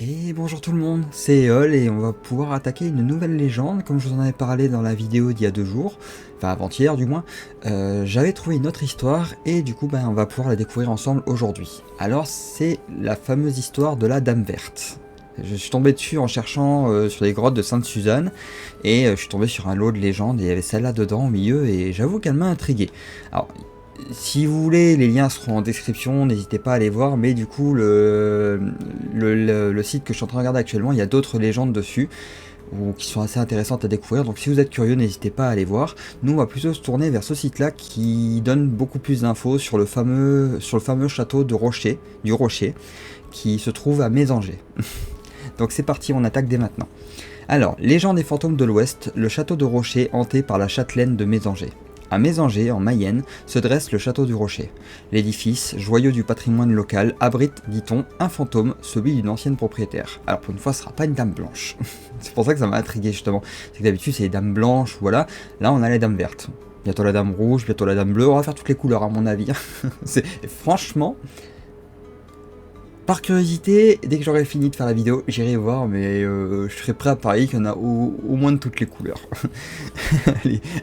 Et bonjour tout le monde, c'est Eol et on va pouvoir attaquer une nouvelle légende, comme je vous en avais parlé dans la vidéo d'il y a 2 jours, enfin avant-hier du moins. J'avais trouvé une autre histoire et du coup on va pouvoir la découvrir ensemble aujourd'hui. Alors c'est la fameuse histoire de la Dame Verte. Je suis tombé dessus en cherchant sur les grottes de Sainte-Suzanne et je suis tombé sur un lot de légendes et il y avait celle-là dedans au milieu et j'avoue qu'elle m'a intrigué. Alors si vous voulez, les liens seront en description, n'hésitez pas à aller voir, mais du coup, le site que je suis en train de regarder actuellement, il y a d'autres légendes dessus, ou qui sont assez intéressantes à découvrir, donc si vous êtes curieux, n'hésitez pas à aller voir. Nous, on va plutôt se tourner vers ce site-là, qui donne beaucoup plus d'infos sur le fameux château de Rocher, du Rocher, qui se trouve à Mésanger. Donc c'est parti, on attaque dès maintenant. Alors, légende des fantômes de l'Ouest, le château de Rocher hanté par la châtelaine de Mésanger. À Mésanger, en Mayenne, se dresse le château du Rocher. L'édifice, joyau du patrimoine local, abrite, dit-on, un fantôme, celui d'une ancienne propriétaire. Alors pour une fois, ce sera pas une dame blanche. C'est pour ça que ça m'a intrigué justement. C'est que d'habitude, c'est les dames blanches, voilà. Là, on a les dames vertes. Bientôt la dame rouge, bientôt la dame bleue. On va faire toutes les couleurs à mon avis. Franchement, par curiosité, dès que j'aurai fini de faire la vidéo, j'irai voir, mais je serai prêt à parier qu'il y en a au moins de toutes les couleurs.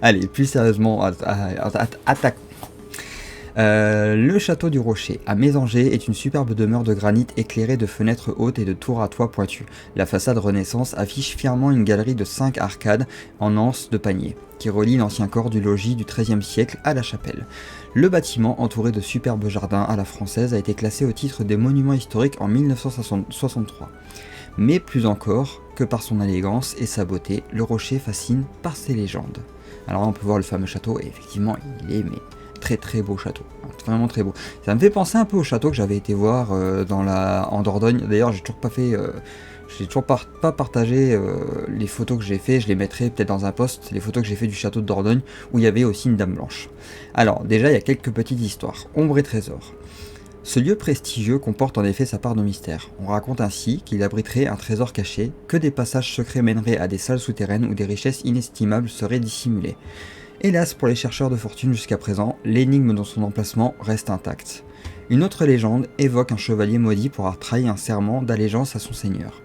allez, plus sérieusement, attaquons. Le château du Rocher, à Mésanger, est une superbe demeure de granit éclairée de fenêtres hautes et de tours à toit pointus. La façade Renaissance affiche fièrement une galerie de 5 arcades en anse de panier, qui relie l'ancien corps du logis du XIIIe siècle à la chapelle. Le bâtiment, entouré de superbes jardins à la française, a été classé au titre des monuments historiques en 1963. Mais plus encore que par son élégance et sa beauté, le Rocher fascine par ses légendes. Alors là, on peut voir le fameux château, et effectivement, il est très beau château, vraiment très beau. Ça me fait penser un peu au château que j'avais été voir en Dordogne. D'ailleurs, j'ai toujours pas partagé les photos que j'ai fait. Je les mettrai peut-être dans un post, les photos que j'ai fait du château de Dordogne où il y avait aussi une dame blanche. Alors déjà, il y a quelques petites histoires. Ombre et trésor. Ce lieu prestigieux comporte en effet sa part de mystère. On raconte ainsi qu'il abriterait un trésor caché, que des passages secrets mèneraient à des salles souterraines où des richesses inestimables seraient dissimulées. Hélas pour les chercheurs de fortune jusqu'à présent, l'énigme dans son emplacement reste intacte. Une autre légende évoque un chevalier maudit pour avoir trahi un serment d'allégeance à son seigneur.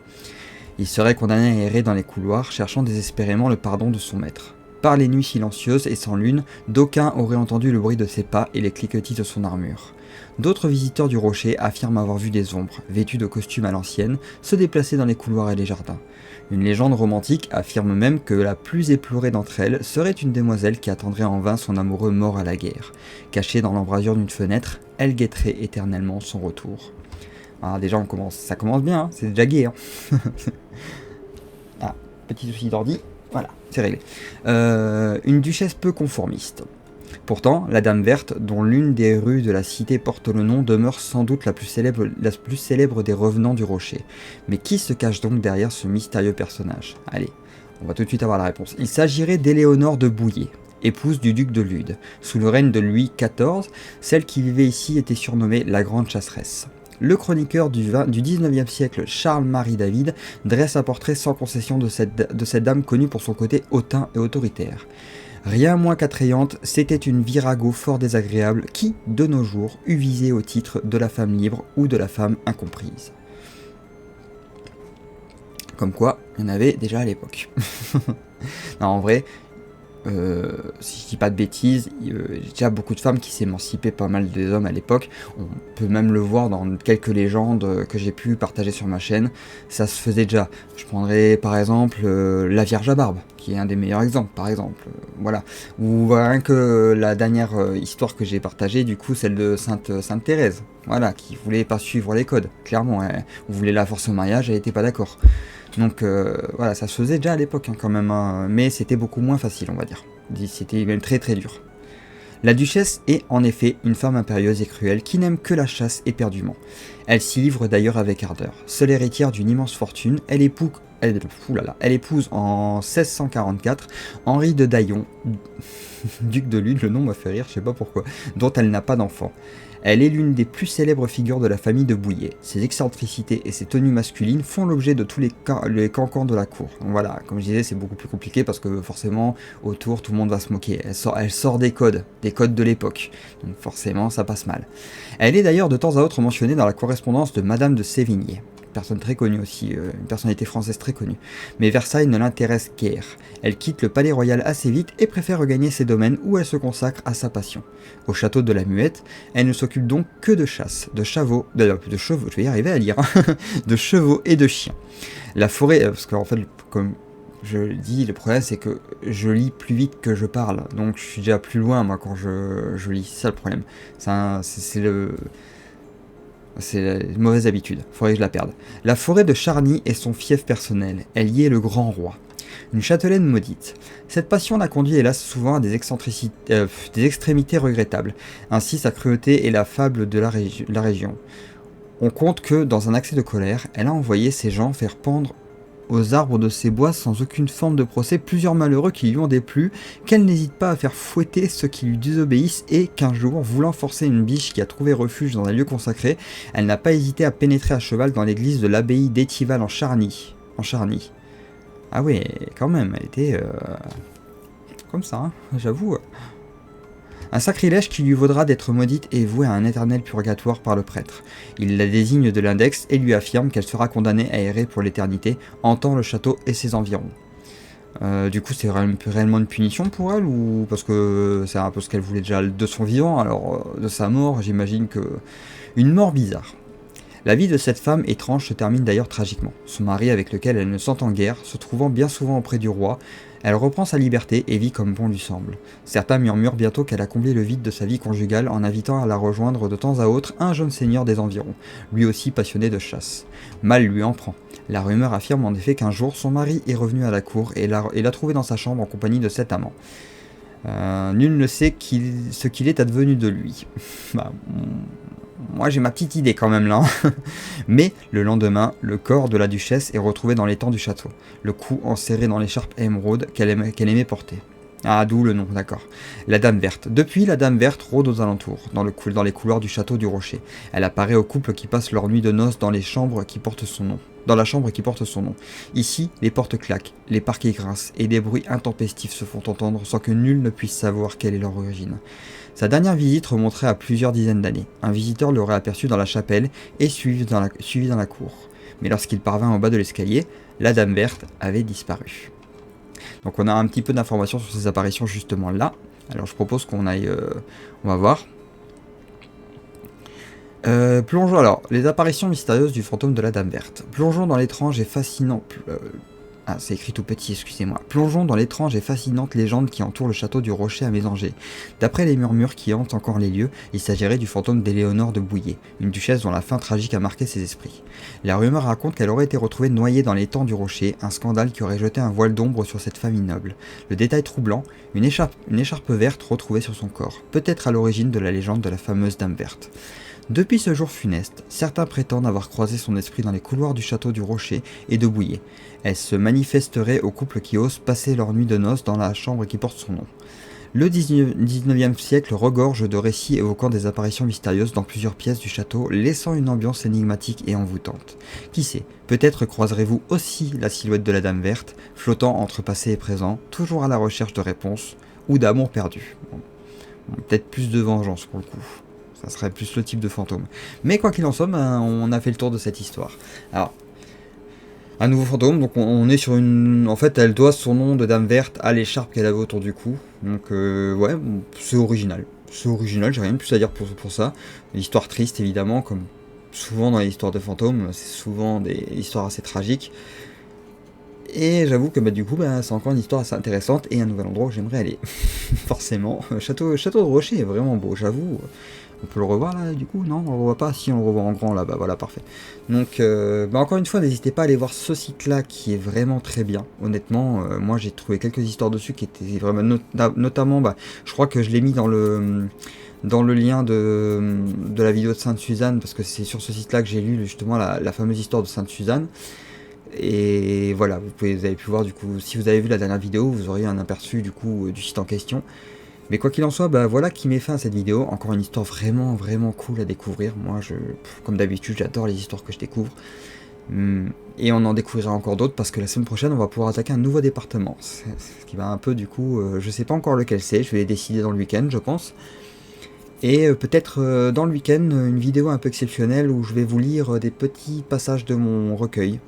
Il serait condamné à errer dans les couloirs, cherchant désespérément le pardon de son maître. Par les nuits silencieuses et sans lune, d'aucuns auraient entendu le bruit de ses pas et les cliquetis de son armure. D'autres visiteurs du rocher affirment avoir vu des ombres, vêtues de costumes à l'ancienne, se déplacer dans les couloirs et les jardins. Une légende romantique affirme même que la plus éplorée d'entre elles serait une demoiselle qui attendrait en vain son amoureux mort à la guerre. Cachée dans l'embrasure d'une fenêtre, elle guetterait éternellement son retour. Ah, déjà ça commence bien, hein, c'est déjà gai. Hein. Ah, petit souci d'ordi, voilà, c'est réglé. Une duchesse peu conformiste. Pourtant, la Dame Verte, dont l'une des rues de la cité porte le nom, demeure sans doute la plus célèbre des revenants du rocher. Mais qui se cache donc derrière ce mystérieux personnage? Allez, on va tout de suite avoir la réponse. Il s'agirait d'Éléonore de Bouillé, épouse du duc de Lude. Sous le règne de Louis XIV, celle qui vivait ici était surnommée la Grande Chasseresse. Le chroniqueur du XIXe siècle, Charles-Marie David, dresse un portrait sans concession de cette dame connue pour son côté hautain et autoritaire. Rien moins qu'attrayante, c'était une virago fort désagréable qui, de nos jours, eût visé au titre de la femme libre ou de la femme incomprise. Comme quoi, il y en avait déjà à l'époque. Non, en vrai, si je dis pas de bêtises, il y a déjà beaucoup de femmes qui s'émancipaient pas mal des hommes à l'époque. On peut même le voir dans quelques légendes que j'ai pu partager sur ma chaîne. Ça se faisait déjà. Je prendrais par exemple la Vierge à barbe, qui est un des meilleurs exemples, par exemple. Voilà. Ou rien que la dernière histoire que j'ai partagée, du coup, celle de Sainte Thérèse. Voilà, qui voulait pas suivre les codes. Clairement, on voulait la forcer au mariage, elle était pas d'accord. Donc voilà, ça se faisait déjà à l'époque quand même, hein, mais c'était beaucoup moins facile, on va dire. C'était même très dur. La duchesse est en effet une femme impérieuse et cruelle qui n'aime que la chasse éperdument. Elle s'y livre d'ailleurs avec ardeur. Seule héritière d'une immense fortune, elle épouse en 1644 Henri de Daillon, duc de Lude, le nom m'a fait rire, je sais pas pourquoi, dont elle n'a pas d'enfant. Elle est l'une des plus célèbres figures de la famille de Bouillé. Ses excentricités et ses tenues masculines font l'objet de tous les cancans de la cour. Donc voilà, comme je disais, c'est beaucoup plus compliqué parce que forcément, autour, tout le monde va se moquer. Elle sort des codes de l'époque. Donc forcément, ça passe mal. Elle est d'ailleurs de temps à autre mentionnée dans la correspondance de Madame de Sévigné. personne très connue aussi, une personnalité française très connue. Mais Versailles ne l'intéresse guère. Elle quitte le palais royal assez vite et préfère regagner ses domaines où elle se consacre à sa passion. Au château de la Muette, elle ne s'occupe donc que de chasse, de chevaux, je vais y arriver à lire, de chevaux et de chiens. La forêt, parce qu'en fait, comme je le dis, le problème c'est que je lis plus vite que je parle, donc je suis déjà plus loin moi quand je lis, c'est ça le problème. C'est la mauvaise habitude, faudrait que je la perde. La forêt de Charny est son fief personnel, elle y est le grand roi. Une châtelaine maudite. Cette passion l'a conduit hélas souvent à des extrémités regrettables. Ainsi sa cruauté est la fable de la région. On compte que, dans un accès de colère, elle a envoyé ses gens faire pendre aux arbres de ces bois sans aucune forme de procès plusieurs malheureux qui lui ont déplu, qu'elle n'hésite pas à faire fouetter ceux qui lui désobéissent et qu'un jour, voulant forcer une biche qui a trouvé refuge dans un lieu consacré, elle n'a pas hésité à pénétrer à cheval dans l'église de l'abbaye d'Étival en Charny. Ah ouais, quand même, elle était comme ça, hein, j'avoue. Un sacrilège qui lui vaudra d'être maudite et vouée à un éternel purgatoire par le prêtre. Il la désigne de l'index et lui affirme qu'elle sera condamnée à errer pour l'éternité, hantant le château et ses environs. Du coup, c'est réellement une punition pour elle, ou parce que c'est un peu ce qu'elle voulait déjà de son vivant, alors de sa mort, j'imagine que... Une mort bizarre. La vie de cette femme étrange se termine d'ailleurs tragiquement. Son mari, avec lequel elle ne s'entend guère, se trouvant bien souvent auprès du roi, elle reprend sa liberté et vit comme bon lui semble. Certains murmurent bientôt qu'elle a comblé le vide de sa vie conjugale en invitant à la rejoindre de temps à autre un jeune seigneur des environs, lui aussi passionné de chasse. Mal lui en prend. La rumeur affirme en effet qu'un jour son mari est revenu à la cour et l'a trouvé dans sa chambre en compagnie de 7 amants. Nul ne sait ce qu'il est advenu de lui. Moi j'ai ma petite idée quand même là. Mais le lendemain, le corps de la duchesse est retrouvé dans l'étang du château, le cou enserré dans l'écharpe émeraude qu'elle aimait porter. Ah, d'où le nom, d'accord. La Dame Verte. Depuis, la Dame Verte rôde aux alentours, dans les couloirs du château du Rocher. Elle apparaît aux couples qui passent leur nuit de noces dans la chambre qui porte son nom. Ici, les portes claquent, les parquets grincent, et des bruits intempestifs se font entendre sans que nul ne puisse savoir quelle est leur origine. Sa dernière visite remonterait à plusieurs dizaines d'années. Un visiteur l'aurait aperçu dans la chapelle et suivi dans la cour. Mais lorsqu'il parvint au bas de l'escalier, la Dame Verte avait disparu. Donc on a un petit peu d'informations sur ces apparitions justement là. Alors je propose qu'on aille... on va voir. Plongeons alors. Les apparitions mystérieuses du fantôme de la Dame Verte. Plongeons dans l'étrange et fascinant... c'est écrit tout petit, excusez-moi. Plongeons dans l'étrange et fascinante légende qui entoure le château du Rocher à Mésanger. D'après les murmures qui hantent encore les lieux, il s'agirait du fantôme d'Éléonore de Bouillé, une duchesse dont la fin tragique a marqué ses esprits. La rumeur raconte qu'elle aurait été retrouvée noyée dans l'étang du Rocher, un scandale qui aurait jeté un voile d'ombre sur cette famille noble. Le détail troublant, une écharpe verte retrouvée sur son corps, peut-être à l'origine de la légende de la fameuse Dame Verte. Depuis ce jour funeste, certains prétendent avoir croisé son esprit dans les couloirs du château du Rocher et de Bouillé. Elle se manifesterait aux couples qui osent passer leur nuit de noces dans la chambre qui porte son nom. Le 19e siècle regorge de récits évoquant des apparitions mystérieuses dans plusieurs pièces du château, laissant une ambiance énigmatique et envoûtante. Qui sait, peut-être croiserez-vous aussi la silhouette de la Dame Verte, flottant entre passé et présent, toujours à la recherche de réponses, ou d'amour perdu. Peut-être plus de vengeance pour le coup. Ça serait plus le type de fantôme. Mais quoi qu'il en soit, on a fait le tour de cette histoire. Alors, un nouveau fantôme, donc on est sur une... En fait, elle doit son nom de Dame Verte à l'écharpe qu'elle avait autour du cou. Donc, ouais, c'est original. C'est original, j'ai rien de plus à dire pour ça. L'histoire triste, évidemment, comme souvent dans les histoires de fantômes, c'est souvent des histoires assez tragiques. Et j'avoue que du coup, c'est encore une histoire assez intéressante et un nouvel endroit où j'aimerais aller. Forcément. Château de Rocher est vraiment beau, j'avoue. On peut le revoir là du coup? Non, on le revoit pas. Si, on le revoit en grand là, voilà, parfait. Donc, encore une fois, n'hésitez pas à aller voir ce site là qui est vraiment très bien. Honnêtement, moi j'ai trouvé quelques histoires dessus qui étaient vraiment, notamment, je crois que je l'ai mis dans le lien de la vidéo de Sainte-Suzanne, parce que c'est sur ce site là que j'ai lu justement la fameuse histoire de Sainte-Suzanne. Et voilà, vous avez pu voir du coup, si vous avez vu la dernière vidéo, vous auriez un aperçu du coup du site en question. Mais quoi qu'il en soit, voilà qui met fin à cette vidéo. Encore une histoire vraiment vraiment cool à découvrir. Moi, comme d'habitude, j'adore les histoires que je découvre. Et on en découvrira encore d'autres parce que la semaine prochaine, on va pouvoir attaquer un nouveau département. Ce qui va un peu du coup, je sais pas encore lequel c'est, je vais décider dans le week-end, je pense. Et peut-être dans le week-end, une vidéo un peu exceptionnelle où je vais vous lire des petits passages de mon recueil,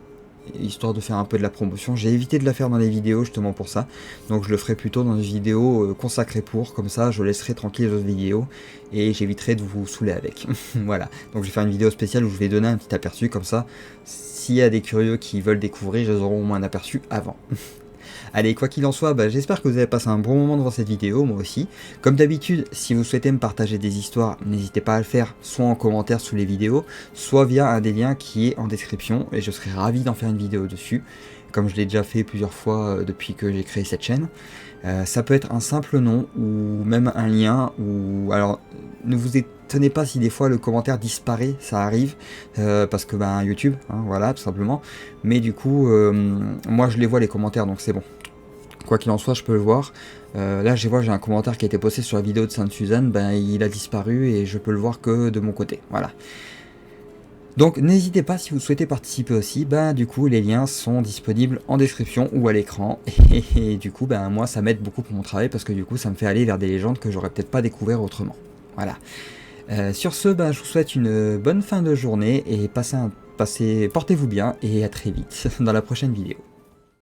histoire de faire un peu de la promotion. J'ai évité de la faire dans les vidéos justement pour ça, donc je le ferai plutôt dans une vidéo consacrée pour, comme ça je laisserai tranquille les autres vidéos et j'éviterai de vous saouler avec. Voilà, donc je vais faire une vidéo spéciale où je vais donner un petit aperçu, comme ça s'il y a des curieux qui veulent découvrir, ils auront au moins un aperçu avant. Allez, quoi qu'il en soit, j'espère que vous avez passé un bon moment devant cette vidéo, moi aussi. Comme d'habitude, si vous souhaitez me partager des histoires, n'hésitez pas à le faire, soit en commentaire sous les vidéos, soit via un des liens qui est en description, et je serai ravi d'en faire une vidéo dessus, comme je l'ai déjà fait plusieurs fois depuis que j'ai créé cette chaîne. Ça peut être un simple nom, ou même un lien, ou... Alors, ne vous étonnez pas si des fois le commentaire disparaît, ça arrive, parce que YouTube, hein, voilà, tout simplement. Mais du coup, moi je les vois les commentaires, donc c'est bon. Quoi qu'il en soit, je peux le voir. Là, j'ai un commentaire qui a été posté sur la vidéo de Sainte-Suzanne, il a disparu et je peux le voir que de mon côté. Voilà. Donc, n'hésitez pas si vous souhaitez participer aussi. Du coup, les liens sont disponibles en description ou à l'écran. Et du coup, moi, ça m'aide beaucoup pour mon travail parce que du coup, ça me fait aller vers des légendes que j'aurais peut-être pas découvert autrement. Voilà. Sur ce, je vous souhaite une bonne fin de journée et portez-vous bien et à très vite dans la prochaine vidéo.